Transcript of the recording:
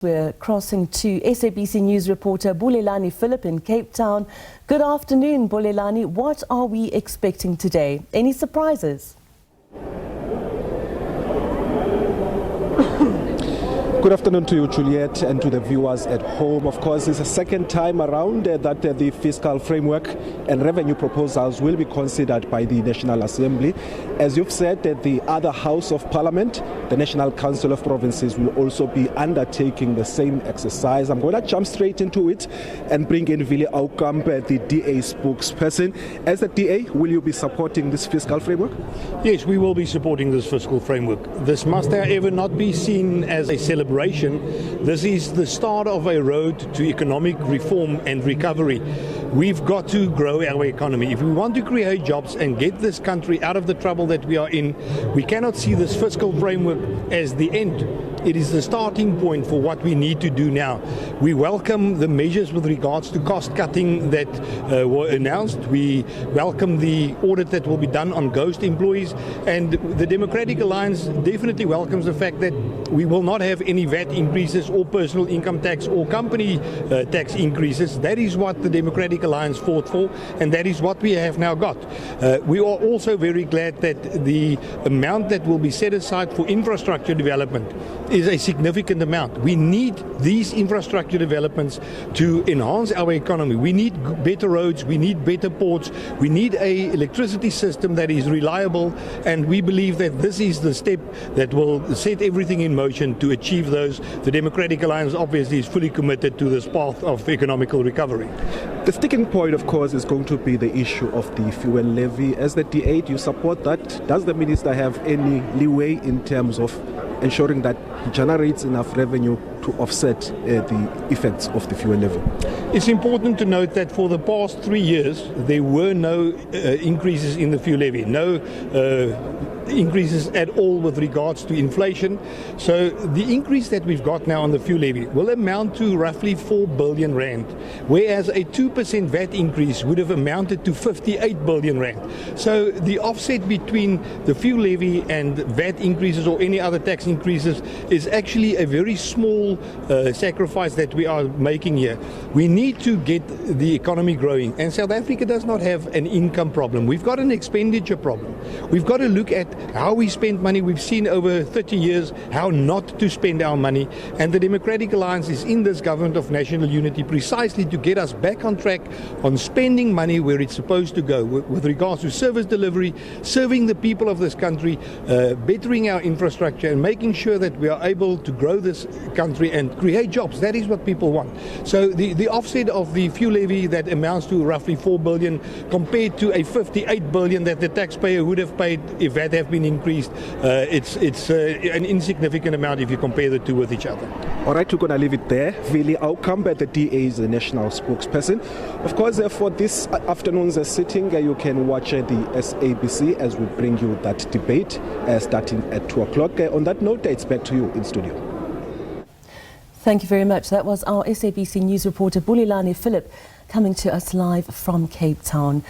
We're crossing to SABC News reporter Bulelani Philip in Cape Town. Good afternoon, Bulelani. What are we expecting today? Any surprises? Good afternoon to you, Juliet, and to the viewers at home. Of course, it's the second time around that the fiscal framework and revenue proposals will be considered by the National Assembly. As you've said, the other House of Parliament, the National Council of Provinces, will also be undertaking the same exercise. I'm going to jump straight into it and bring in Willie Aucamp, the DA spokesperson. As the DA, will you be supporting this fiscal framework? Yes, we will be supporting this fiscal framework. This must, however, not be seen as a celebration. This is the start of a road to economic reform and recovery. We've got to grow our economy. If we want to create jobs and get this country out of the trouble that we are in, we cannot see this fiscal framework as the end. It is the starting point for what we need to do now. We welcome the measures with regards to cost cutting that were announced. We welcome the audit that will be done on ghost employees, and the Democratic Alliance definitely welcomes the fact that we will not have any VAT increases or personal income tax or company tax increases. That is what the Democratic Alliance fought for, and that is what we have now got. We are also very glad that the amount that will be set aside for infrastructure development is a significant amount. We need these infrastructure developments to enhance our economy. We need better roads, we need better ports, we need an electricity system that is reliable, and we believe that this is the step that will set everything in motion to achieve those. The Democratic Alliance obviously is fully committed to this path of economical recovery. The sticking point, of course, is going to be the issue of the fuel levy. As the DA, do you support that? Does the minister have any leeway in terms of ensuring that he generates enough revenue to offset the effects of the fuel levy? It's important to note that for the past 3 years, there were no increases in the fuel levy, no increases at all with regards to inflation. So the increase that we've got now on the fuel levy will amount to roughly 4 billion rand, whereas a 2% VAT increase would have amounted to 58 billion rand. So the offset between the fuel levy and VAT increases or any other tax increases is actually a very small sacrifice that we are making here. We need to get the economy growing, and South Africa does not have an income problem. We've got an expenditure problem. We've got to look at how we spend money. We've seen over 30 years how not to spend our money, and the Democratic Alliance is in this government of national unity precisely to get us back on track on spending money where it's supposed to go with regards to service delivery, serving the people of this country, bettering our infrastructure, and making sure that we are able to grow this country and create jobs. That is what people want. So the offset of the fuel levy that amounts to roughly 4 billion compared to a 58 billion that the taxpayer would have paid if that have been increased, it's an insignificant amount if you compare the two with each other. All right, we're going to leave it there. Willie Aucamp, the DA is the national spokesperson. Of course, for this afternoon's sitting, you can watch the SABC as we bring you that debate starting at 2 o'clock. On that note, it's back to you in studio. Thank you very much. That was our SABC News reporter Bulelani Philip coming to us live from Cape Town.